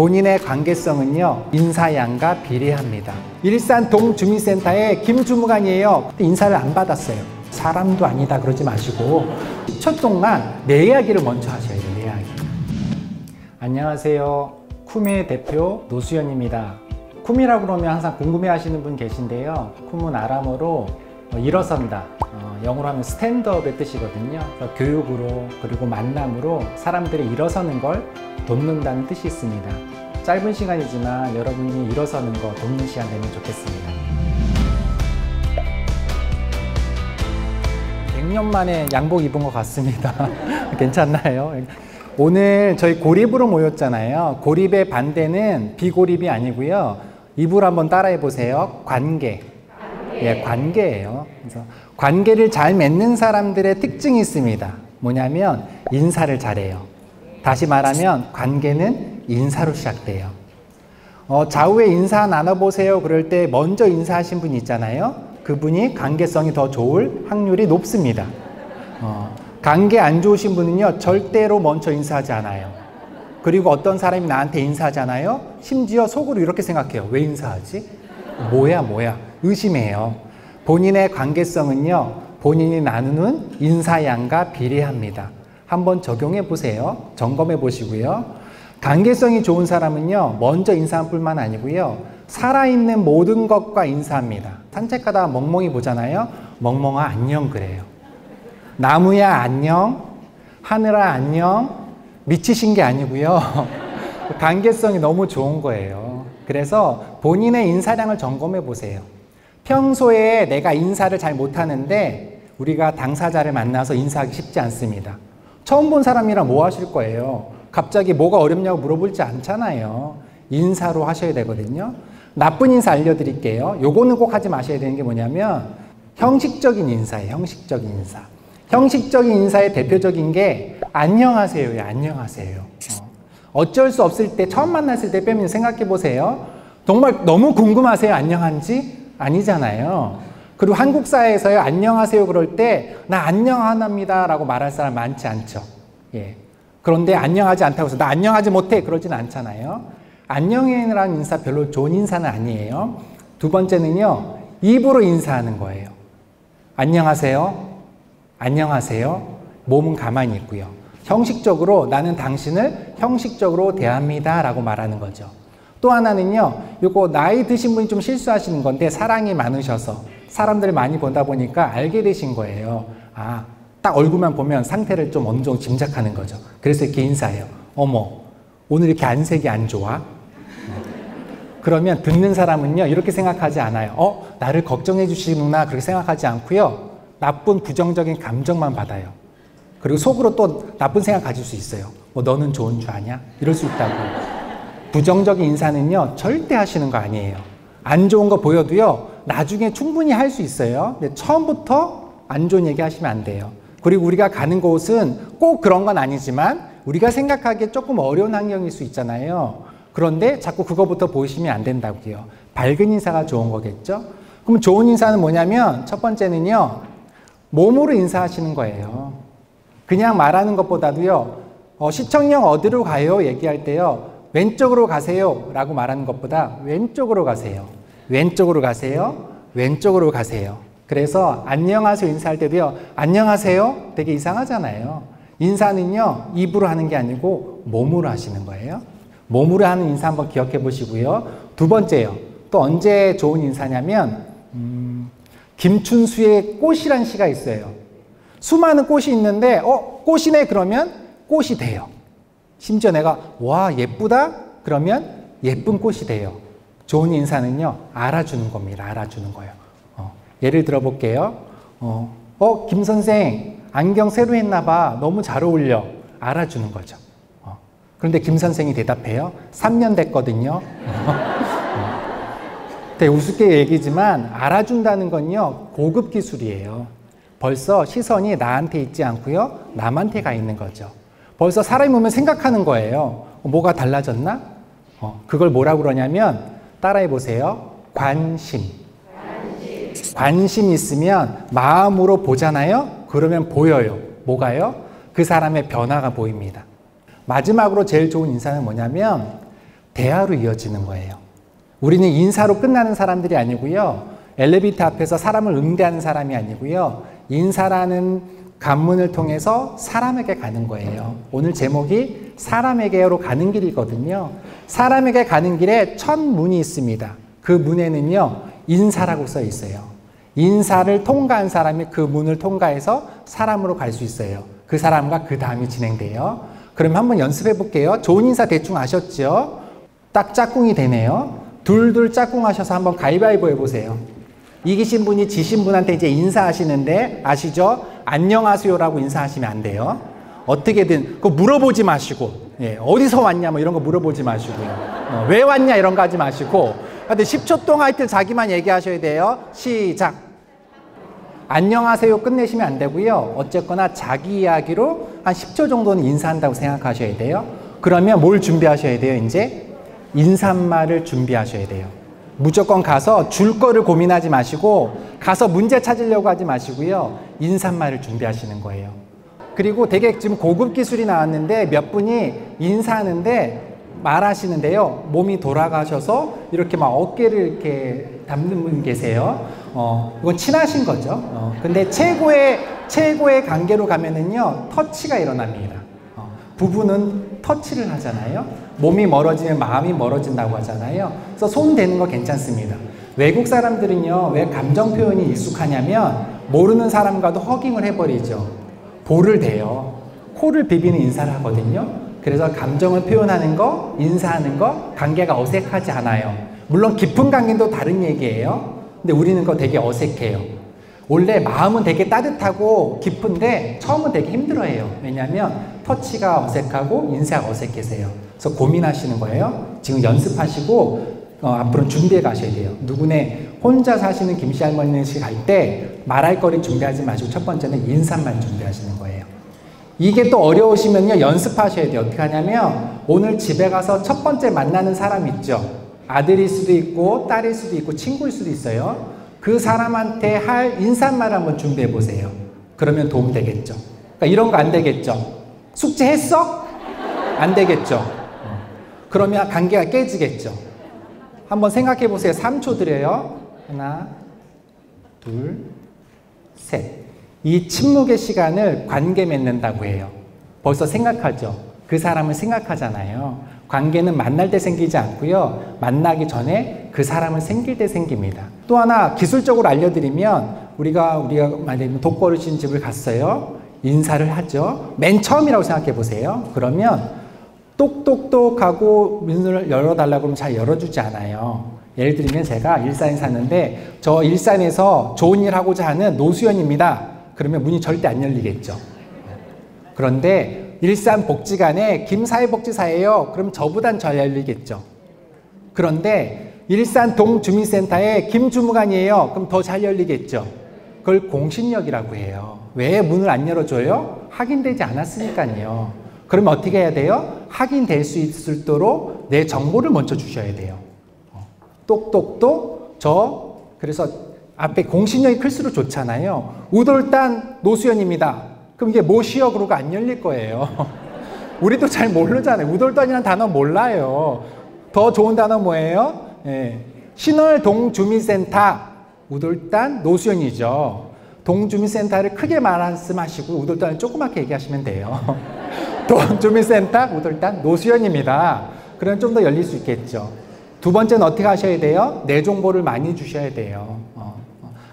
본인의 관계성은요, 인사양과 비례합니다. 일산 동주민센터의 김주무관이에요. 인사를 안 받았어요. 사람도 아니다 그러지 마시고 10초 동안 내 이야기를 먼저 하셔야 돼요. 내 이야기. 안녕하세요. 쿠미의 대표 노수연입니다. 쿠미라고 그러면 항상 궁금해하시는 분 계신데요. 쿠미는 아람어로 일어선다, 영어로 하면 스탠드업의 뜻이거든요. 그래서 교육으로 그리고 만남으로 사람들이 일어서는 걸 돕는다는 뜻이 있습니다. 짧은 시간이지만 여러분이 일어서는 거 돕는 시간 되면 좋겠습니다. 100년 만에 양복 입은 것 같습니다. 괜찮나요? 오늘 저희 고립으로 모였잖아요. 고립의 반대는 비고립이 아니고요. 입으로 한번 따라해 보세요. 관계. 예, 관계예요. 그래서 관계를 잘 맺는 사람들의 특징이 있습니다. 뭐냐면 인사를 잘해요. 다시 말하면 관계는 인사로 시작돼요. 좌우에 인사 나눠보세요. 그럴 때 먼저 인사하신 분 있잖아요. 그분이 관계성이 더 좋을 확률이 높습니다. 관계 안 좋으신 분은요, 절대로 먼저 인사하지 않아요. 그리고 어떤 사람이 나한테 인사하잖아요. 심지어 속으로 이렇게 생각해요. 왜 인사하지? 뭐야. 의심해요. 본인의 관계성은요, 본인이 나누는 인사양과 비례합니다. 한번 적용해 보세요. 점검해 보시고요. 관계성이 좋은 사람은요, 먼저 인사할 뿐만 아니고요, 살아있는 모든 것과 인사합니다. 산책하다가 멍멍이 보잖아요. 멍멍아 안녕 그래요. 나무야 안녕, 하늘아 안녕. 미치신 게 아니고요. 관계성이 너무 좋은 거예요. 그래서 본인의 인사량을 점검해 보세요. 평소에 내가 인사를 잘 못하는데 우리가 당사자를 만나서 인사하기 쉽지 않습니다. 처음 본 사람이랑 뭐 하실 거예요? 갑자기 뭐가 어렵냐고 물어보지 않잖아요. 인사로 하셔야 되거든요. 나쁜 인사 알려드릴게요. 요거는 꼭 하지 마셔야 되는 게 뭐냐면 형식적인 인사예요. 형식적인 인사. 형식적인 인사의 대표적인 게 안녕하세요예요. 안녕하세요. 어쩔 수 없을 때, 처음 만났을 때 빼면 생각해 보세요. 정말 너무 궁금하세요? 안녕한지? 아니잖아요. 그리고 한국 사회에서요, 안녕하세요 그럴 때 나 안녕하답니다 라고 말할 사람 많지 않죠. 예. 그런데 안녕하지 않다고 해서 나 안녕하지 못해 그러진 않잖아요. 안녕이라는 인사 별로 좋은 인사는 아니에요. 두 번째는요, 입으로 인사하는 거예요. 안녕하세요. 안녕하세요. 몸은 가만히 있고요. 형식적으로 나는 당신을 형식적으로 대합니다 라고 말하는 거죠. 또 하나는요, 요거 나이 드신 분이 좀 실수하시는 건데 사랑이 많으셔서 사람들을 많이 보다 보니까 알게 되신 거예요. 아, 딱 얼굴만 보면 상태를 좀 어느 정도 짐작하는 거죠. 그래서 이렇게 인사해요. 어머, 오늘 이렇게 안색이 안 좋아? 그러면 듣는 사람은요, 이렇게 생각하지 않아요. 나를 걱정해 주시는구나 그렇게 생각하지 않고요, 나쁜 부정적인 감정만 받아요. 그리고 속으로 또 나쁜 생각 가질 수 있어요. 너는 좋은 줄 아냐? 이럴 수 있다고. 부정적인 인사는요, 절대 하시는 거 아니에요. 안 좋은 거 보여도요, 나중에 충분히 할 수 있어요. 근데 처음부터 안 좋은 얘기 하시면 안 돼요. 그리고 우리가 가는 곳은 꼭 그런 건 아니지만 우리가 생각하기에 조금 어려운 환경일 수 있잖아요. 그런데 자꾸 그거부터 보시면 안 된다고요. 밝은 인사가 좋은 거겠죠? 그럼 좋은 인사는 뭐냐면 첫 번째는요, 몸으로 인사하시는 거예요. 그냥 말하는 것보다도요, 시청역 어디로 가요? 얘기할 때요, 왼쪽으로 가세요 라고 말하는 것보다 왼쪽으로 가세요. 왼쪽으로 가세요. 왼쪽으로 가세요. 그래서 안녕하세요 인사할 때도요, 안녕하세요 되게 이상하잖아요. 인사는요, 입으로 하는 게 아니고 몸으로 하시는 거예요. 몸으로 하는 인사 한번 기억해 보시고요. 두 번째요, 또 언제 좋은 인사냐면 김춘수의 꽃이란 시가 있어요. 수많은 꽃이 있는데 꽃이네 그러면 꽃이 돼요. 심지어 내가 와 예쁘다 그러면 예쁜 꽃이 돼요. 좋은 인사는요, 알아주는 겁니다. 알아주는 거예요. 예를 들어 볼게요. 김 선생 안경 새로 했나 봐. 너무 잘 어울려. 알아주는 거죠. 그런데 김 선생이 대답해요. 3년 됐거든요. 되게 우습게 얘기지만 알아준다는 건요, 고급 기술이에요. 벌써 시선이 나한테 있지 않고요, 남한테 가 있는 거죠. 벌써 사람이 오면 생각하는 거예요. 뭐가 달라졌나? 그걸 뭐라고 그러냐면 따라해 보세요. 관심. 관심 있으면 마음으로 보잖아요. 그러면 보여요. 뭐가요? 그 사람의 변화가 보입니다. 마지막으로 제일 좋은 인사는 뭐냐면 대화로 이어지는 거예요. 우리는 인사로 끝나는 사람들이 아니고요. 엘리베이터 앞에서 사람을 응대하는 사람이 아니고요. 인사라는 관문을 통해서 사람에게 가는 거예요. 오늘 제목이 사람에게로 가는 길이거든요. 사람에게 가는 길에 첫 문이 있습니다. 그 문에는요, 인사라고 써 있어요. 인사를 통과한 사람이 그 문을 통과해서 사람으로 갈 수 있어요. 그 사람과 그 다음이 진행돼요. 그럼 한번 연습해 볼게요. 좋은 인사 대충 아셨죠? 딱 짝꿍이 되네요. 둘둘 짝꿍 하셔서 한번 가위바위보 해보세요. 이기신 분이 지신 분한테 이제 인사하시는데 아시죠? 안녕하세요라고 인사하시면 안 돼요. 어떻게든 그거 물어보지 마시고, 예, 어디서 왔냐 뭐 이런 거 물어보지 마시고요. 왜 왔냐 이런 거 하지 마시고, 근데 10초 동안 하여튼 자기만 얘기하셔야 돼요. 시작. 안녕하세요 끝내시면 안 되고요. 어쨌거나 자기 이야기로 한 10초 정도는 인사한다고 생각하셔야 돼요. 그러면 뭘 준비하셔야 돼요? 이제 인사말을 준비하셔야 돼요. 무조건 가서 줄 거를 고민하지 마시고 가서 문제 찾으려고 하지 마시고요. 인사말을 준비하시는 거예요. 그리고 되게 지금 고급 기술이 나왔는데 몇 분이 인사하는데 말하시는데요. 몸이 돌아가셔서 이렇게 막 어깨를 이렇게 담는 분 계세요. 이건 친하신 거죠. 근데 최고의 관계로 가면은요, 터치가 일어납니다. 부부는 터치를 하잖아요. 몸이 멀어지면 마음이 멀어진다고 하잖아요. 그래서 손 대는 거 괜찮습니다. 외국 사람들은요, 왜 감정 표현이 익숙하냐면 모르는 사람과도 허깅을 해버리죠. 볼을 대요. 코를 비비는 인사를 하거든요. 그래서 감정을 표현하는 거, 인사하는 거, 관계가 어색하지 않아요. 물론 깊은 관계도 다른 얘기예요. 근데 우리는 그거 되게 어색해요. 원래 마음은 되게 따뜻하고 깊은데 처음은 되게 힘들어해요. 왜냐하면 터치가 어색하고 인사가 어색해서요. 그래서 고민하시는 거예요. 지금 연습하시고 앞으로 준비해 가셔야 돼요. 누구네 혼자 사시는 김씨 할머니 씨 갈 때 말할 거리 준비하지 마시고 첫 번째는 인사만 준비하시는 거예요. 이게 또 어려우시면요, 연습하셔야 돼요. 어떻게 하냐면 오늘 집에 가서 첫 번째 만나는 사람 있죠. 아들일 수도 있고 딸일 수도 있고 친구일 수도 있어요. 그 사람한테 할 인사말 한번 준비해 보세요. 그러면 도움 되겠죠. 그러니까 이런 거 안 되겠죠. 숙제했어? 안 되겠죠. 그러면 관계가 깨지겠죠. 한번 생각해 보세요. 3초 드려요. 하나, 둘, 셋. 이 침묵의 시간을 관계 맺는다고 해요. 벌써 생각하죠. 그 사람을 생각하잖아요. 관계는 만날 때 생기지 않고요. 만나기 전에 그 사람을 생길 때 생깁니다. 또 하나 기술적으로 알려드리면 우리가 만약에 독거르신 집을 갔어요. 인사를 하죠. 맨 처음이라고 생각해 보세요. 그러면 똑똑똑 하고 문을 열어달라고 하면 잘 열어주지 않아요. 예를 들면 제가 일산에 사는데 저 일산에서 좋은 일 하고자 하는 노수연입니다. 그러면 문이 절대 안 열리겠죠. 그런데 일산복지관에 김사회복지사예요. 그럼 저보단 잘 열리겠죠. 그런데 일산 동주민센터에 김주무관이에요. 그럼 더 잘 열리겠죠. 그걸 공신력이라고 해요. 왜 문을 안 열어줘요? 확인되지 않았으니까요. 그러면 어떻게 해야 돼요? 확인될 수 있도록 내 정보를 먼저 주셔야 돼요. 똑똑똑 그래서 앞에 공신력이 클수록 좋잖아요. 우돌단 노수연입니다. 그럼 이게 뭐시여? 그러고 안 열릴 거예요. 우리도 잘 모르잖아요. 우돌단이라는 단어 몰라요. 더 좋은 단어 뭐예요? 신월동주민센터 우돌단 노수연이죠. 동주민센터를 크게 말씀하시고 우돌단을 조그맣게 얘기하시면 돼요. 동주민센터 우돌단 노수연입니다. 그럼 좀 더 열릴 수 있겠죠. 두 번째는 어떻게 하셔야 돼요? 내 정보를 많이 주셔야 돼요.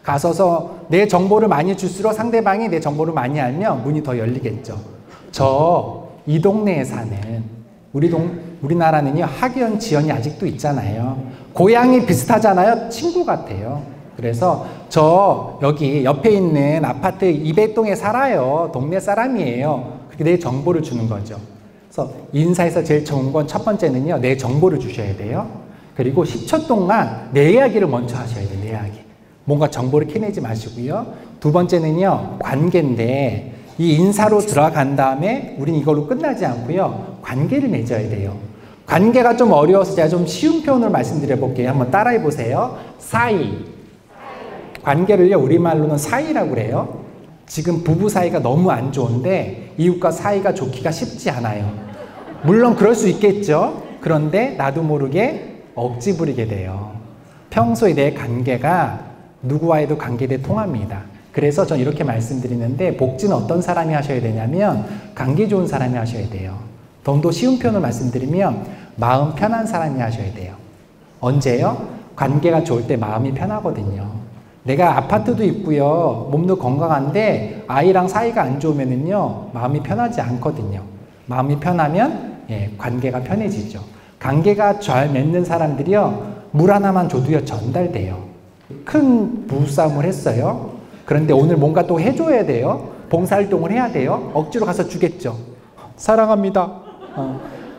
가서서 내 정보를 많이 줄수록 상대방이 내 정보를 많이 알면 문이 더 열리겠죠. 이 동네에 사는 우리나라는요, 학연, 지연이 아직도 있잖아요. 고향이 비슷하잖아요. 친구 같아요. 그래서 여기 옆에 있는 아파트 200동에 살아요. 동네 사람이에요. 그렇게 내 정보를 주는 거죠. 그래서 인사에서 제일 좋은 건 첫 번째는요, 내 정보를 주셔야 돼요. 그리고 10초 동안 내 이야기를 먼저 하셔야 돼요. 내 이야기. 뭔가 정보를 캐내지 마시고요. 두 번째는요, 관계인데 이 인사로 들어간 다음에 우린 이걸로 끝나지 않고요. 관계를 맺어야 돼요. 관계가 좀 어려워서 제가 좀 쉬운 표현을 말씀드려 볼게요. 한번 따라해 보세요. 사이. 관계를요, 우리말로는 사이라고 그래요. 지금 부부 사이가 너무 안 좋은데 이웃과 사이가 좋기가 쉽지 않아요. 물론 그럴 수 있겠죠. 그런데 나도 모르게 억지 부리게 돼요. 평소에 내 관계가 누구와에도 관계대 통합니다. 그래서 전 이렇게 말씀드리는데 복지는 어떤 사람이 하셔야 되냐면 관계 좋은 사람이 하셔야 돼요. 좀 더 쉬운 표현을 말씀드리면 마음 편한 사람이 하셔야 돼요. 언제요? 관계가 좋을 때 마음이 편하거든요. 내가 아파트도 있고요. 몸도 건강한데 아이랑 사이가 안 좋으면은요. 마음이 편하지 않거든요. 마음이 편하면 관계가 편해지죠. 관계가 잘 맺는 사람들이요. 물 하나만 줘도요. 전달돼요. 큰 부부싸움을 했어요. 그런데 오늘 뭔가 또 해줘야 돼요. 봉사활동을 해야 돼요. 억지로 가서 주겠죠. 사랑합니다.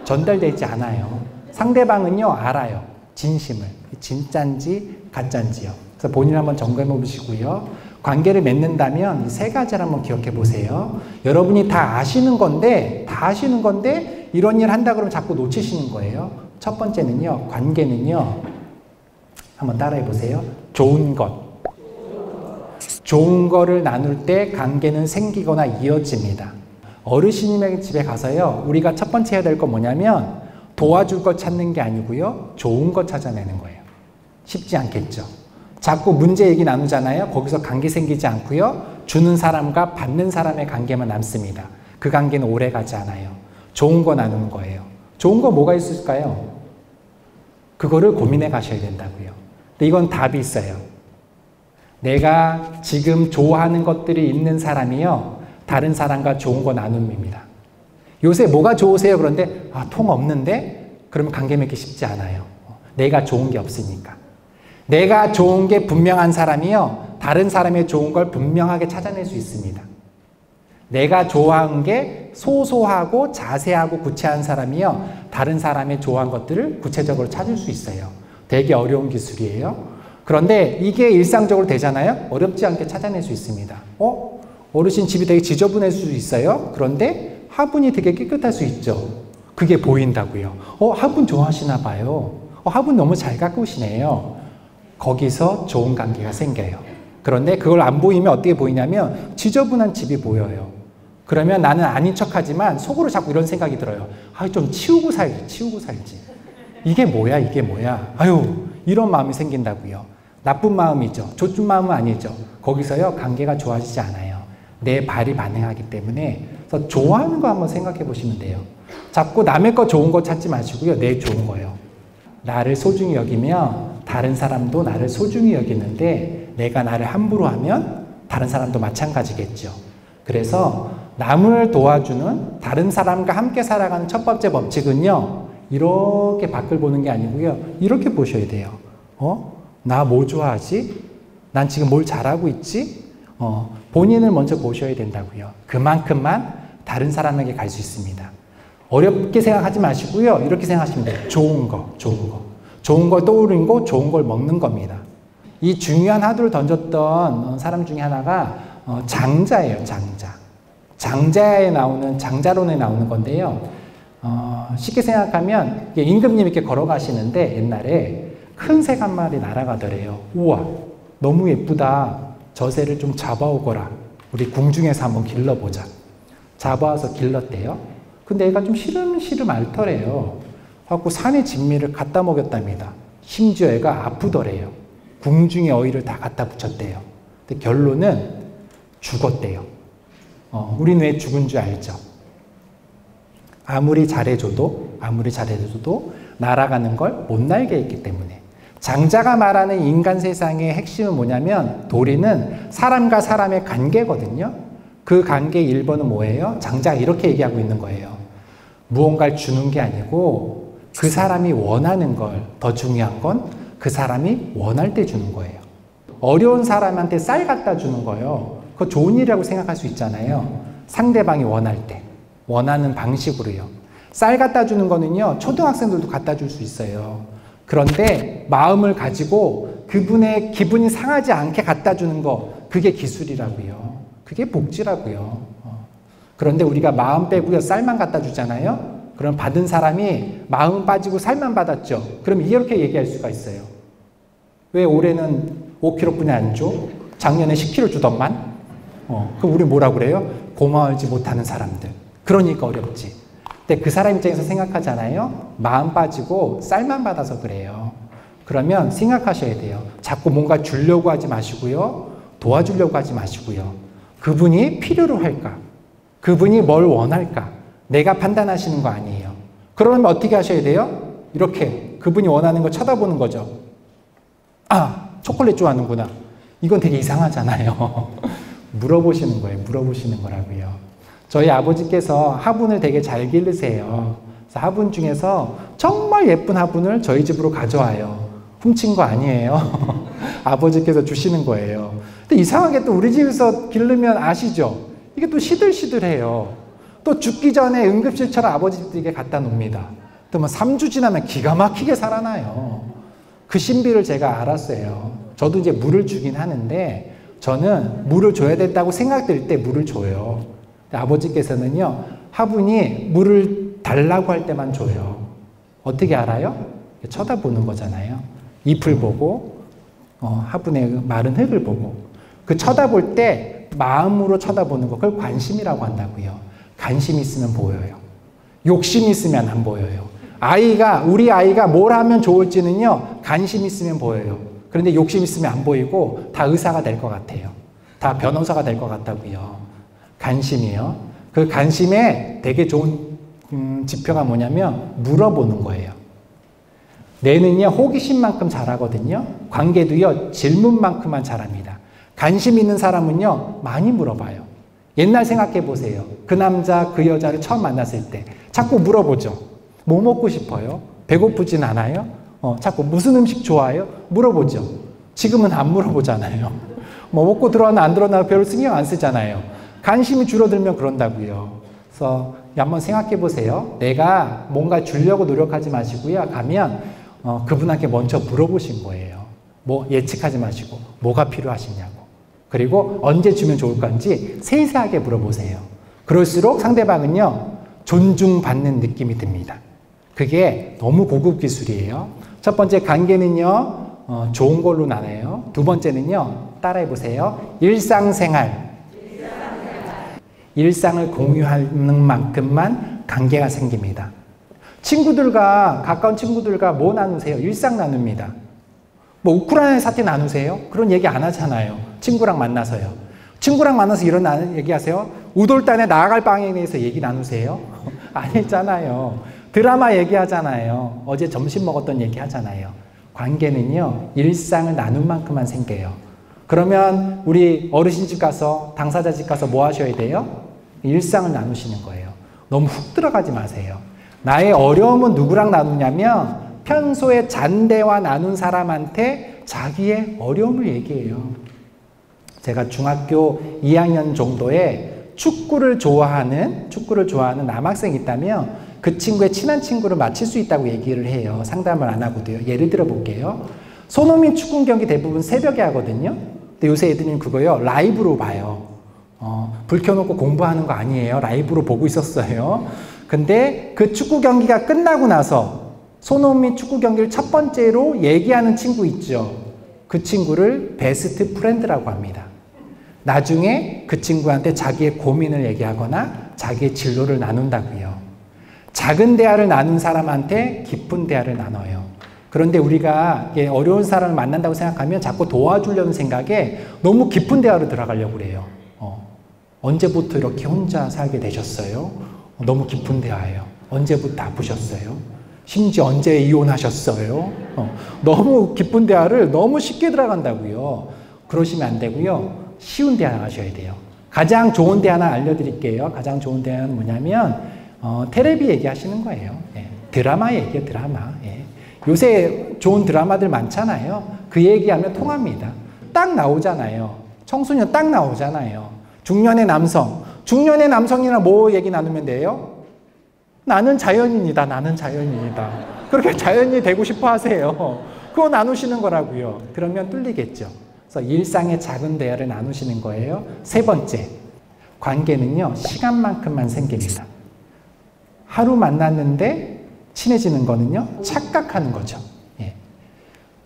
전달되지 않아요. 상대방은요. 알아요. 진심을. 진짠지 가짠지요. 그래서 본인 한번 점검해 보시고요. 관계를 맺는다면 이 세 가지를 한번 기억해 보세요. 여러분이 다 아시는 건데 이런 일 한다 그러면 자꾸 놓치시는 거예요. 첫 번째는요. 관계는요. 한번 따라해 보세요. 좋은 것. 좋은 거를 나눌 때 관계는 생기거나 이어집니다. 어르신님의 집에 가서요. 우리가 첫 번째 해야 될 건 뭐냐면 도와줄 것 찾는 게 아니고요. 좋은 것 찾아내는 거예요. 쉽지 않겠죠. 자꾸 문제 얘기 나누잖아요. 거기서 관계 생기지 않고요. 주는 사람과 받는 사람의 관계만 남습니다. 그 관계는 오래 가지 않아요. 좋은 거 나누는 거예요. 좋은 거 뭐가 있을까요? 그거를 고민해 가셔야 된다고요. 근데 이건 답이 있어요. 내가 지금 좋아하는 것들이 있는 사람이요. 다른 사람과 좋은 거 나눔입니다. 요새 뭐가 좋으세요? 그런데 통 없는데? 그러면 관계 맺기 쉽지 않아요. 내가 좋은 게 없으니까. 내가 좋은 게 분명한 사람이요. 다른 사람의 좋은 걸 분명하게 찾아낼 수 있습니다. 내가 좋아하는 게 소소하고 자세하고 구체한 사람이요. 다른 사람의 좋아하는 것들을 구체적으로 찾을 수 있어요. 되게 어려운 기술이에요. 그런데 이게 일상적으로 되잖아요. 어렵지 않게 찾아낼 수 있습니다. 어르신 집이 되게 지저분할 수 있어요. 그런데 화분이 되게 깨끗할 수 있죠. 그게 보인다고요. 화분 좋아하시나 봐요. 화분 너무 잘 가꾸시네요. 거기서 좋은 관계가 생겨요. 그런데 그걸 안 보이면 어떻게 보이냐면 지저분한 집이 보여요. 그러면 나는 아닌 척하지만 속으로 자꾸 이런 생각이 들어요. 좀 치우고 살지. 이게 뭐야. 이런 마음이 생긴다고요. 나쁜 마음이죠. 좋은 마음은 아니죠. 거기서요 관계가 좋아지지 않아요. 내 발이 반응하기 때문에. 그래서 좋아하는 거 한번 생각해 보시면 돼요. 자꾸 남의 거 좋은 거 찾지 마시고요. 내 좋은 거요. 나를 소중히 여기면 다른 사람도 나를 소중히 여기는데 내가 나를 함부로 하면 다른 사람도 마찬가지겠죠. 그래서 남을 도와주는 다른 사람과 함께 살아가는 첫 번째 법칙은요. 이렇게 밖을 보는 게 아니고요. 이렇게 보셔야 돼요. 나 뭐 좋아하지? 난 지금 뭘 잘하고 있지? 본인을 먼저 보셔야 된다고요. 그만큼만 다른 사람에게 갈 수 있습니다. 어렵게 생각하지 마시고요. 이렇게 생각하시면 돼요. 좋은 거. 좋은 걸 떠오르는 거, 좋은 걸 먹는 겁니다. 이 중요한 하두를 던졌던 사람 중에 하나가 장자예요. 장자론에 나오는 건데요. 쉽게 생각하면 임금님이 이렇게 걸어가시는데 옛날에 큰 새 한 마리 날아가더래요. 우와, 너무 예쁘다. 저 새를 좀 잡아오거라. 우리 궁중에서 한번 길러보자. 잡아와서 길렀대요. 근데 얘가 좀 시름시름 앓더래요. 하고 산의 진미를 갖다 먹였답니다. 심지어 애가 아프더래요. 궁중에 어이를 다 갖다 붙였대요. 근데 결론은 죽었대요. 우리는 왜 죽은 줄 알죠? 아무리 잘해줘도 날아가는 걸 못 날게 했기 때문에. 장자가 말하는 인간 세상의 핵심은 뭐냐면 도리는 사람과 사람의 관계거든요. 그 관계의 1번은 뭐예요? 장자가 이렇게 얘기하고 있는 거예요. 무언가를 주는 게 아니고 그 사람이 원하는 걸, 더 중요한 건 그 사람이 원할 때 주는 거예요. 어려운 사람한테 쌀 갖다 주는 거예요. 그거 좋은 일이라고 생각할 수 있잖아요. 상대방이 원할 때, 원하는 방식으로요. 쌀 갖다 주는 거는요, 초등학생들도 갖다 줄 수 있어요. 그런데 마음을 가지고 그분의 기분이 상하지 않게 갖다 주는 거, 그게 기술이라고요. 그게 복지라고요. 그런데 우리가 마음 빼고요, 쌀만 갖다 주잖아요. 그럼 받은 사람이 마음 빠지고 살만 받았죠. 그럼 이렇게 얘기할 수가 있어요. 왜 올해는 5kg뿐이 안 줘? 작년에 10kg 주더만? 그럼 우리 뭐라 그래요? 고마워하지 못하는 사람들. 그러니까 어렵지. 근데 그 사람 입장에서 생각하잖아요. 마음 빠지고 쌀만 받아서 그래요. 그러면 생각하셔야 돼요. 자꾸 뭔가 주려고 하지 마시고요. 도와주려고 하지 마시고요. 그분이 필요로 할까? 그분이 뭘 원할까? 내가 판단하시는 거 아니에요. 그러면 어떻게 하셔야 돼요? 이렇게 그분이 원하는 거 쳐다보는 거죠. 아, 초콜릿 좋아하는구나. 이건 되게 이상하잖아요. 물어보시는 거예요. 물어보시는 거라고요. 저희 아버지께서 화분을 되게 잘 기르세요. 그래서 화분 중에서 정말 예쁜 화분을 저희 집으로 가져와요. 훔친 거 아니에요. 아버지께서 주시는 거예요. 근데 이상하게 또 우리 집에서 기르면 아시죠? 이게 또 시들시들해요. 또 죽기 전에 응급실처럼 아버지들에게 갖다 놉니다. 또 뭐 3주 지나면 기가 막히게 살아나요. 그 신비를 제가 알았어요. 저도 이제 물을 주긴 하는데 저는 물을 줘야 된다고 생각될 때 물을 줘요. 아버지께서는요, 화분이 물을 달라고 할 때만 줘요. 어떻게 알아요? 쳐다보는 거잖아요. 잎을 보고, 화분의 마른 흙을 보고. 그 쳐다볼 때 마음으로 쳐다보는 거, 그걸 관심이라고 한다고요. 관심 있으면 보여요. 욕심 있으면 안 보여요. 우리 아이가 뭘 하면 좋을지는요, 관심 있으면 보여요. 그런데 욕심 있으면 안 보이고 다 의사가 될 것 같아요. 다 변호사가 될 것 같다고요. 관심이요. 그 관심에 되게 좋은 지표가 뭐냐면 물어보는 거예요. 뇌는요, 호기심만큼 잘하거든요. 관계도요, 질문만큼만 잘합니다. 관심 있는 사람은요, 많이 물어봐요. 옛날 생각해 보세요. 그 남자, 그 여자를 처음 만났을 때 자꾸 물어보죠. 뭐 먹고 싶어요? 배고프진 않아요? 자꾸 무슨 음식 좋아해요? 물어보죠. 지금은 안 물어보잖아요. 뭐 먹고 들어왔나 안 들어왔나 별로 신경 안 쓰잖아요. 관심이 줄어들면 그런다고요. 그래서 한번 생각해 보세요. 내가 뭔가 주려고 노력하지 마시고요. 가면 그분한테 먼저 물어보신 거예요. 뭐 예측하지 마시고 뭐가 필요하시냐고. 그리고 언제 주면 좋을 건지 세세하게 물어보세요. 그럴수록 상대방은요, 존중받는 느낌이 듭니다. 그게 너무 고급 기술이에요. 첫 번째 관계는요, 좋은 걸로 나눠요. 두 번째는요, 따라해 보세요. 일상생활. 일상을 공유하는 만큼만 관계가 생깁니다. 가까운 친구들과 뭐 나누세요? 일상 나눕니다. 뭐 우크라이나 사태 나누세요? 그런 얘기 안 하잖아요. 친구랑 만나서요. 친구랑 만나서 이런 얘기 하세요? 우돌단에 나아갈 방향에 대해서 얘기 나누세요? 아니잖아요. 드라마 얘기하잖아요. 어제 점심 먹었던 얘기 하잖아요. 관계는요, 일상을 나눈 만큼만 생겨요. 그러면 우리 어르신 집 가서, 당사자 집 가서 뭐 하셔야 돼요? 일상을 나누시는 거예요. 너무 훅 들어가지 마세요. 나의 어려움은 누구랑 나누냐면 평소에 잔대와 나눈 사람한테 자기의 어려움을 얘기해요. 제가 중학교 2학년 정도에 축구를 좋아하는 남학생이 있다면 그 친구의 친한 친구를 맞힐 수 있다고 얘기를 해요. 상담을 안 하고도요. 예를 들어 볼게요. 손흥민 축구 경기 대부분 새벽에 하거든요. 근데 요새 애들은 그거요, 라이브로 봐요. 불 켜놓고 공부하는 거 아니에요. 라이브로 보고 있었어요. 근데 그 축구 경기가 끝나고 나서 손흥민 축구 경기를 첫 번째로 얘기하는 친구 있죠. 그 친구를 베스트 프렌드라고 합니다. 나중에 그 친구한테 자기의 고민을 얘기하거나 자기의 진로를 나눈다고요. 작은 대화를 나눈 사람한테 깊은 대화를 나눠요. 그런데 우리가 어려운 사람을 만난다고 생각하면 자꾸 도와주려는 생각에 너무 깊은 대화로 들어가려고 그래요. 언제부터 이렇게 혼자 살게 되셨어요? 너무 깊은 대화예요. 언제부터 아프셨어요? 심지어 언제 이혼하셨어요? 너무 깊은 대화를 너무 쉽게 들어간다고요. 그러시면 안 되고요. 쉬운 대화 하셔야 돼요. 가장 좋은 대화 하나 알려드릴게요. 가장 좋은 대화는 뭐냐면 텔레비 얘기하시는 거예요. 예. 드라마 얘기예요. 드라마. 예. 요새 좋은 드라마들 많잖아요. 그 얘기하면 통합니다. 딱 나오잖아요. 청소년 딱 나오잖아요. 중년의 남성이랑 뭐 얘기 나누면 돼요? 나는 자연인이다. 나는 자연인이다. 그렇게 자연인이 되고 싶어 하세요. 그거 나누시는 거라고요. 그러면 뚫리겠죠. 그래서 일상의 작은 대화를 나누시는 거예요. 세 번째, 관계는요, 시간만큼만 생깁니다. 하루 만났는데 친해지는 거는요, 착각하는 거죠. 예.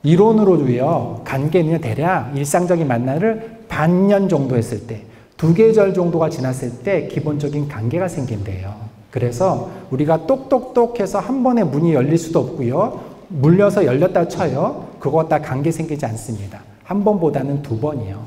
이론으로도요, 관계는요, 대략 일상적인 만남을 반년 정도 했을 때, 2계절 정도가 지났을 때 기본적인 관계가 생긴대요. 그래서 우리가 똑똑똑해서 한 번에 문이 열릴 수도 없고요. 물려서 열렸다 쳐요. 그거 다 관계 생기지 않습니다. 한 번보다는 두 번이요.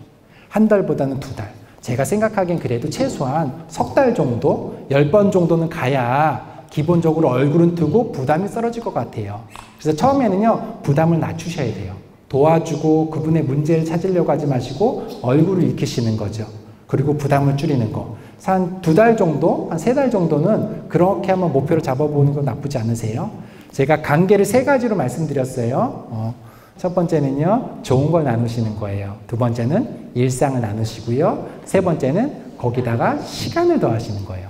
한 달보다는 두 달. 제가 생각하기엔 그래도 최소한 석 달 정도, 10번 정도는 가야 기본적으로 얼굴은 트고 부담이 떨어질 것 같아요. 그래서 처음에는요, 부담을 낮추셔야 돼요. 도와주고 그분의 문제를 찾으려고 하지 마시고 얼굴을 익히시는 거죠. 그리고 부담을 줄이는 거. 한 두 달 정도, 한 세 달 정도는 그렇게 한번 목표를 잡아보는 건 나쁘지 않으세요? 제가 관계를 세 가지로 말씀드렸어요. 첫 번째는요, 좋은 걸 나누시는 거예요. 두 번째는 일상을 나누시고요. 세 번째는 거기다가 시간을 더하시는 거예요.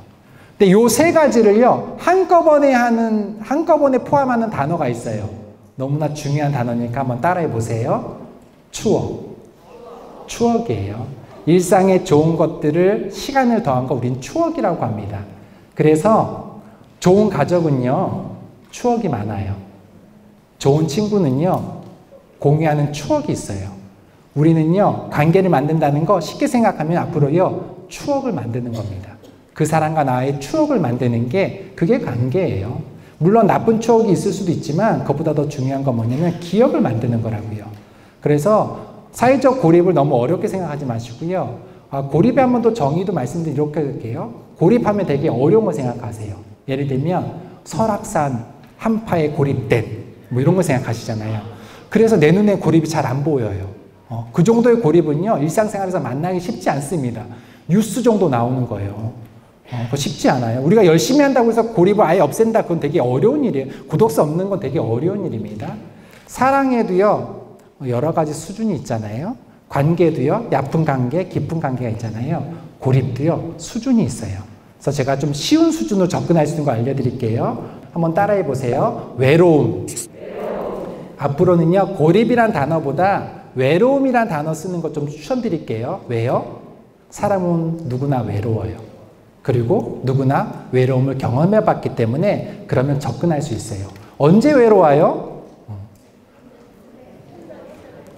근데 요 세 가지를요, 한꺼번에 포함하는 단어가 있어요. 너무나 중요한 단어니까 한번 따라해 보세요. 추억. 추억이에요. 일상의 좋은 것들을 시간을 더한 거 우린 추억이라고 합니다. 그래서 좋은 가족은요, 추억이 많아요. 좋은 친구는요, 공유하는 추억이 있어요. 우리는요, 관계를 만든다는 거 쉽게 생각하면 앞으로요, 추억을 만드는 겁니다. 그 사람과 나의 추억을 만드는 게 그게 관계예요. 물론 나쁜 추억이 있을 수도 있지만 그것보다 더 중요한 건 뭐냐면 기억을 만드는 거라고요. 그래서 사회적 고립을 너무 어렵게 생각하지 마시고요. 고립에 한 번 더 정의도 말씀드리도록 할게요. 고립하면 되게 어려운 거 생각하세요. 예를 들면 설악산 한파에 고립된 뭐 이런 거 생각하시잖아요. 그래서 내 눈에 고립이 잘 안 보여요. 그 정도의 고립은요, 일상생활에서 만나기 쉽지 않습니다. 뉴스 정도 나오는 거예요. 그거 쉽지 않아요. 우리가 열심히 한다고 해서 고립을 아예 없앤다, 그건 되게 어려운 일이에요. 구독수 없는 건 되게 어려운 일입니다. 사랑에도요, 여러 가지 수준이 있잖아요. 관계도요, 얕은 관계, 깊은 관계가 있잖아요. 고립도요, 수준이 있어요. 그래서 제가 좀 쉬운 수준으로 접근할 수 있는 거 알려드릴게요. 한번 따라해 보세요. 외로움. 앞으로는요, 고립이란 단어보다 외로움이란 단어 쓰는 거 좀 추천드릴게요. 왜요? 사람은 누구나 외로워요. 그리고 누구나 외로움을 경험해 봤기 때문에 그러면 접근할 수 있어요. 언제 외로워요?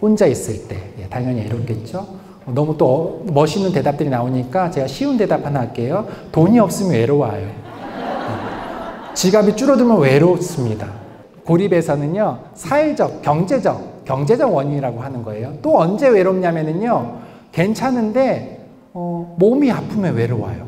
혼자 있을 때. 당연히 외롭겠죠. 너무 또 멋있는 대답들이 나오니까 제가 쉬운 대답 하나 할게요. 돈이 없으면 외로워요. 지갑이 줄어들면 외롭습니다. 고립에서는요, 사회적, 경제적 원인이라고 하는 거예요. 또 언제 외롭냐면요, 괜찮은데 몸이 아프면 외로워요.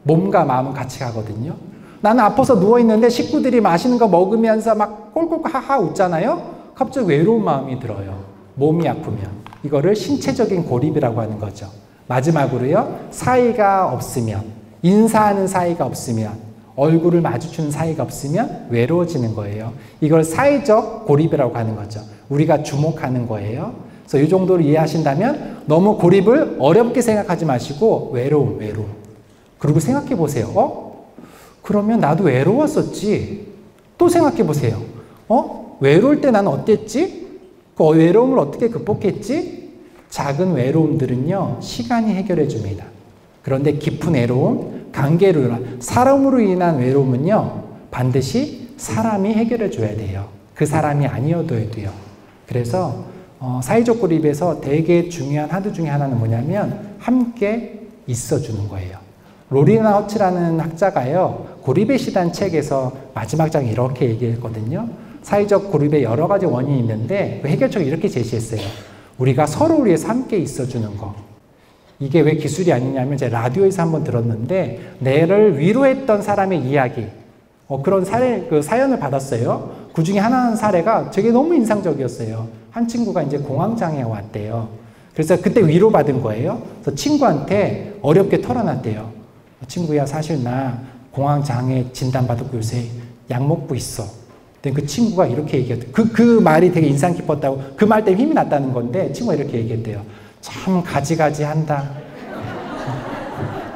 몸과 마음은 같이 가거든요. 나는 아파서 누워있는데 식구들이 맛있는 거 먹으면서 막 꼴꼴 하하 웃잖아요. 갑자기 외로운 마음이 들어요. 몸이 아프면. 이거를 신체적인 고립이라고 하는 거죠. 마지막으로요, 사이가 없으면, 인사하는 사이가 없으면, 얼굴을 마주치는 사이가 없으면 외로워지는 거예요. 이걸 사회적 고립이라고 하는 거죠. 우리가 주목하는 거예요. 그래서 이 정도로 이해하신다면 너무 고립을 어렵게 생각하지 마시고 외로움. 그리고 생각해 보세요. 그러면 나도 외로웠었지. 또 생각해 보세요. 외로울 때 나는 어땠지? 그 외로움을 어떻게 극복했지? 작은 외로움들은요, 시간이 해결해 줍니다. 그런데 깊은 외로움, 관계로 인한, 사람으로 인한 외로움은요, 반드시 사람이 해결해 줘야 돼요. 그 사람이 아니어도요. 그래서 사회적 고립에서 되게 중요한 하드 중에 하나는 뭐냐면 함께 있어주는 거예요. 로리나 허츠라는 학자가요, 고립의 시단 책에서 마지막 장에 이렇게 얘기했거든요. 사회적 고립의 여러 가지 원인이 있는데 그 해결책을 이렇게 제시했어요. 우리가 서로를 위해서 함께 있어주는 거. 이게 왜 기술이 아니냐면 제가 라디오에서 한번 들었는데 내를 위로했던 사람의 이야기, 그런 사연을 받았어요. 그 중에 하나 사례가 되게 너무 인상적이었어요. 한 친구가 이제 공황장애에 왔대요. 그래서 그때 위로받은 거예요. 그래서 친구한테 어렵게 털어놨대요. 친구야, 사실 나 공황장애 진단받았고 요새 약 먹고 있어. 그 친구가 이렇게 얘기했대요. 그 말이 되게 인상 깊었다고, 그 말 때문에 힘이 났다는 건데 친구가 이렇게 얘기했대요. 참 가지가지 한다.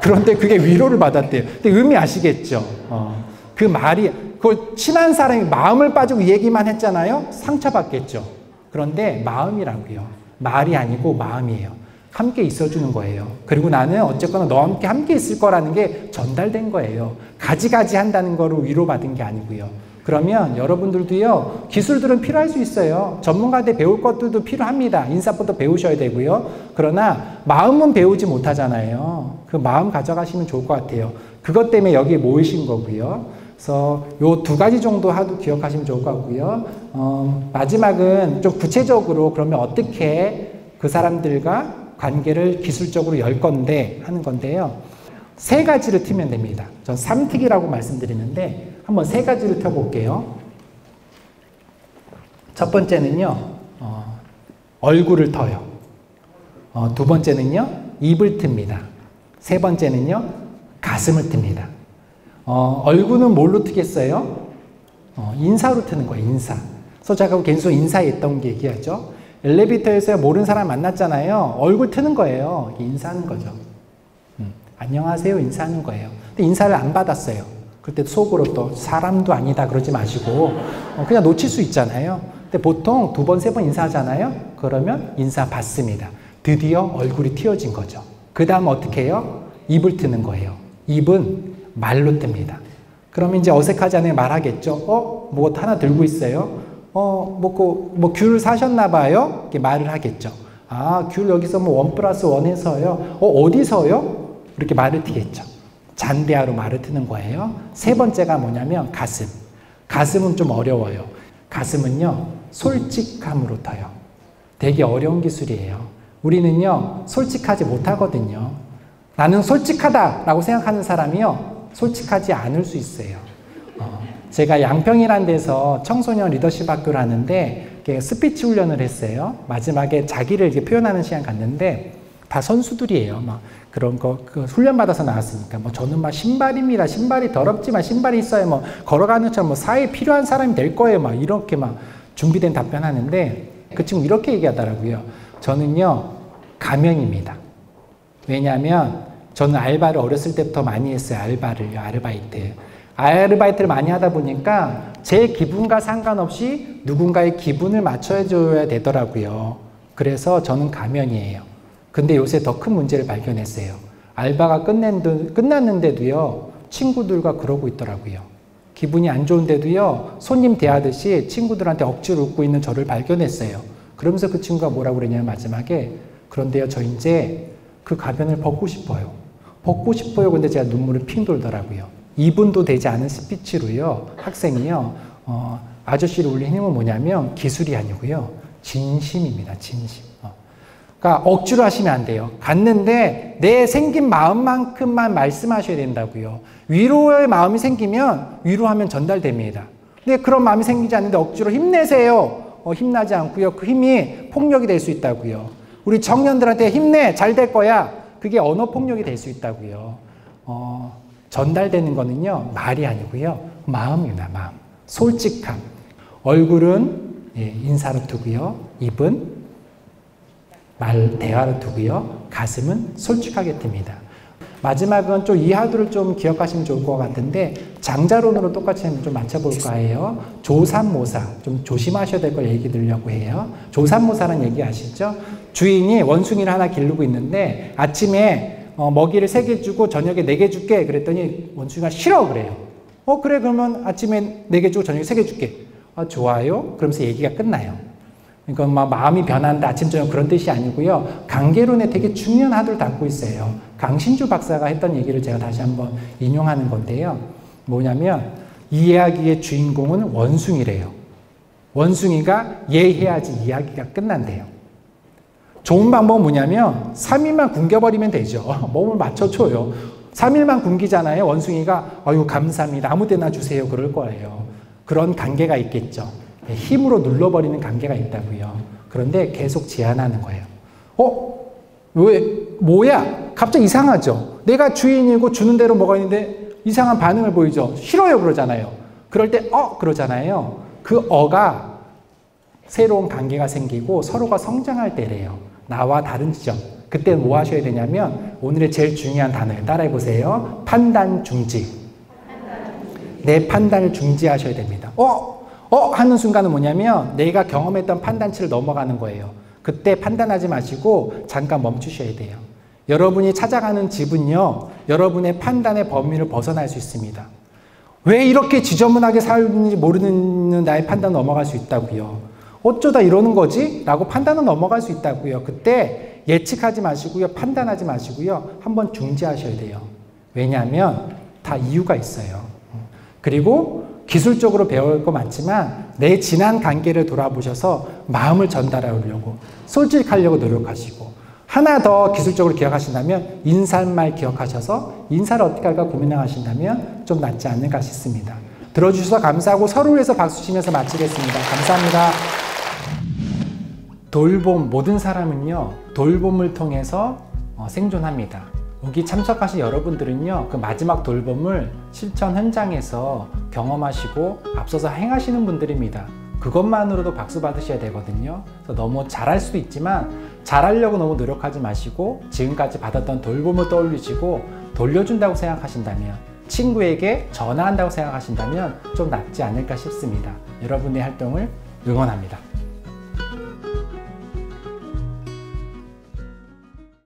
그런데 그게 위로를 받았대요. 근데 의미 아시겠죠? 그 말이, 그 친한 사람이 마음을 빠지고 얘기만 했잖아요? 상처받겠죠? 그런데 마음이라고요. 말이 아니고 마음이에요. 함께 있어주는 거예요. 그리고 나는 어쨌거나 너와 함께 있을 거라는 게 전달된 거예요. 가지가지 한다는 거로 위로받은 게 아니고요. 그러면 여러분들도요, 기술들은 필요할 수 있어요. 전문가한테 배울 것들도 필요합니다. 인사법도 배우셔야 되고요. 그러나 마음은 배우지 못하잖아요. 그 마음 가져가시면 좋을 것 같아요. 그것 때문에 여기에 모이신 거고요. 그래서 요 두 가지 정도 하도 기억하시면 좋을 것 같고요. 마지막은 좀 구체적으로 그러면 어떻게 그 사람들과 관계를 기술적으로 열 건데 하는 건데요. 세 가지를 트면 됩니다. 전 3특이라고 말씀드리는데 한번 세 가지를 펴볼게요. 첫 번째는요. 얼굴을 터요. 두 번째는요. 입을 틉니다. 세 번째는요. 가슴을 틉니다. 얼굴은 뭘로 트겠어요? 인사로 트는 거예요. 인사. 그래서 제가 계속 인사했던 게 얘기하죠. 엘리베이터에서 모르는 사람 만났잖아요. 얼굴 트는 거예요. 인사하는 거죠. 안녕하세요 인사하는 거예요. 근데 인사를 안 받았어요. 그때 속으로 또 사람도 아니다 그러지 마시고 그냥 놓칠 수 있잖아요. 근데 보통 두 번, 세 번 인사하잖아요. 그러면 인사 받습니다. 드디어 얼굴이 튀어진 거죠. 그 다음 어떻게 해요? 입을 트는 거예요. 입은 말로 뜹니다. 그러면 이제 어색하지 않아요? 말하겠죠. 뭐 하나 들고 있어요. 귤 사셨나 봐요? 이렇게 말을 하겠죠. 아, 귤 여기서 뭐 1+1해서요. 어디서요? 이렇게 말을 트겠죠. 잔대하로 말을 트는 거예요. 세 번째가 뭐냐면 가슴. 가슴은 좀 어려워요. 가슴은요, 솔직함으로 터요. 되게 어려운 기술이에요. 우리는요, 솔직하지 못하거든요. 나는 솔직하다라고 생각하는 사람이요, 솔직하지 않을 수 있어요. 제가 양평이라는 데서 청소년 리더십 학교를 하는데 스피치 훈련을 했어요. 마지막에 자기를 이렇게 표현하는 시간 갔는데 다 선수들이에요. 막 그런 거 훈련 받아서 나왔으니까 뭐 저는 막 신발입니다. 신발이 더럽지만 신발이 있어야 뭐 걸어가는 것처럼 뭐 사회에 필요한 사람이 될 거예요. 막 이렇게 막 준비된 답변하는데 그 친구 이렇게 얘기하더라고요. 저는요 가면입니다. 왜냐하면 저는 알바를 어렸을 때부터 많이 했어요. 아르바이트를 많이 하다 보니까 제 기분과 상관없이 누군가의 기분을 맞춰줘야 되더라고요. 그래서 저는 가면이에요. 근데 요새 더 큰 문제를 발견했어요. 알바가 끝났는데도요, 친구들과 그러고 있더라고요. 기분이 안 좋은데도요, 손님 대하듯이 친구들한테 억지로 웃고 있는 저를 발견했어요. 그러면서 그 친구가 뭐라고 그러냐면 마지막에, 그런데요, 저 이제 그 가면을 벗고 싶어요. 벗고 싶어요. 근데 제가 눈물을 핑 돌더라고요. 2분도 되지 않은 스피치로요, 학생이요, 아저씨를 울린 힘은 뭐냐면 기술이 아니고요, 진심입니다. 진심. 그러니까 억지로 하시면 안 돼요. 갔는데 내 생긴 마음만큼만 말씀하셔야 된다고요. 위로의 마음이 생기면 위로하면 전달됩니다. 근데 그런 마음이 생기지 않는데 억지로 힘내세요. 힘나지 않고요. 그 힘이 폭력이 될 수 있다고요. 우리 청년들한테 힘내, 잘 될 거야. 그게 언어 폭력이 될 수 있다고요. 전달되는 거는요, 말이 아니고요, 마음입니다. 마음. 솔직함. 얼굴은 인사로 두고요, 입은 대화로 두고요, 가슴은 솔직하게 듭니다. 마지막은 좀 이하도를 좀 기억하시면 좋을 것 같은데, 장자론으로 똑같이 좀 맞춰볼까 해요. 조삼모사, 좀 조심하셔야 될 걸 얘기 드리려고 해요. 조삼모사라는 얘기 아시죠? 주인이 원숭이를 하나 기르고 있는데 아침에 먹이를 3개 주고 저녁에 4개 줄게 그랬더니 원숭이가 싫어 그래요. 그래 그러면 아침에 4개 주고 저녁에 3개 줄게. 좋아요. 그러면서 얘기가 끝나요. 그러니까 막 마음이 변한다 아침 저녁 그런 뜻이 아니고요. 관계론에 되게 중요한 하도를 담고 있어요. 강신주 박사가 했던 얘기를 제가 다시 한번 인용하는 건데요. 뭐냐면 이 이야기의 주인공은 원숭이래요. 원숭이가 예해야지 이야기가 끝난대요. 좋은 방법은 뭐냐면 3일만 굶겨버리면 되죠. 몸을 맞춰줘요. 3일만 굶기잖아요. 원숭이가 아유 감사합니다. 아무 때나 주세요. 그럴 거예요. 그런 관계가 있겠죠. 힘으로 눌러버리는 관계가 있다고요. 그런데 계속 제한하는 거예요. 뭐야? 갑자기 이상하죠? 내가 주인이고 주는 대로 뭐가 있는데 이상한 반응을 보이죠? 싫어요 그러잖아요. 그럴 때 그러잖아요. 그 어가 새로운 관계가 생기고 서로가 성장할 때래요. 나와 다른 지점. 그때 뭐 하셔야 되냐면 오늘의 제일 중요한 단어를 따라해 보세요. 판단 중지. 내 판단을 중지하셔야 됩니다. 하는 순간은 뭐냐면 내가 경험했던 판단치를 넘어가는 거예요. 그때 판단하지 마시고 잠깐 멈추셔야 돼요. 여러분이 찾아가는 집은요, 여러분의 판단의 범위를 벗어날 수 있습니다. 왜 이렇게 지저분하게 살는지 모르는 나의 판단은 넘어갈 수 있다고요. 어쩌다 이러는 거지? 라고 판단은 넘어갈 수 있다고요. 그때 예측하지 마시고요. 판단하지 마시고요. 한번 중지하셔야 돼요. 왜냐하면 다 이유가 있어요. 그리고 기술적으로 배울 거 많지만 내 지난 관계를 돌아보셔서 마음을 전달하려고 솔직하려고 노력하시고, 하나 더 기술적으로 기억하신다면 인사말 기억하셔서 인사를 어떻게 할까 고민하신다면 좀 낫지 않을까 싶습니다. 들어주셔서 감사하고 서로를 위해서 박수 치면서 마치겠습니다. 감사합니다. 돌봄, 모든 사람은요 돌봄을 통해서 생존합니다. 여기 참석하신 여러분들은요 그 마지막 돌봄을 실천 현장에서 경험하시고 앞서서 행하시는 분들입니다. 그것만으로도 박수 받으셔야 되거든요. 그래서 너무 잘할 수도 있지만 잘하려고 너무 노력하지 마시고 지금까지 받았던 돌봄을 떠올리시고 돌려준다고 생각하신다면, 친구에게 전화한다고 생각하신다면 좀 낫지 않을까 싶습니다. 여러분의 활동을 응원합니다.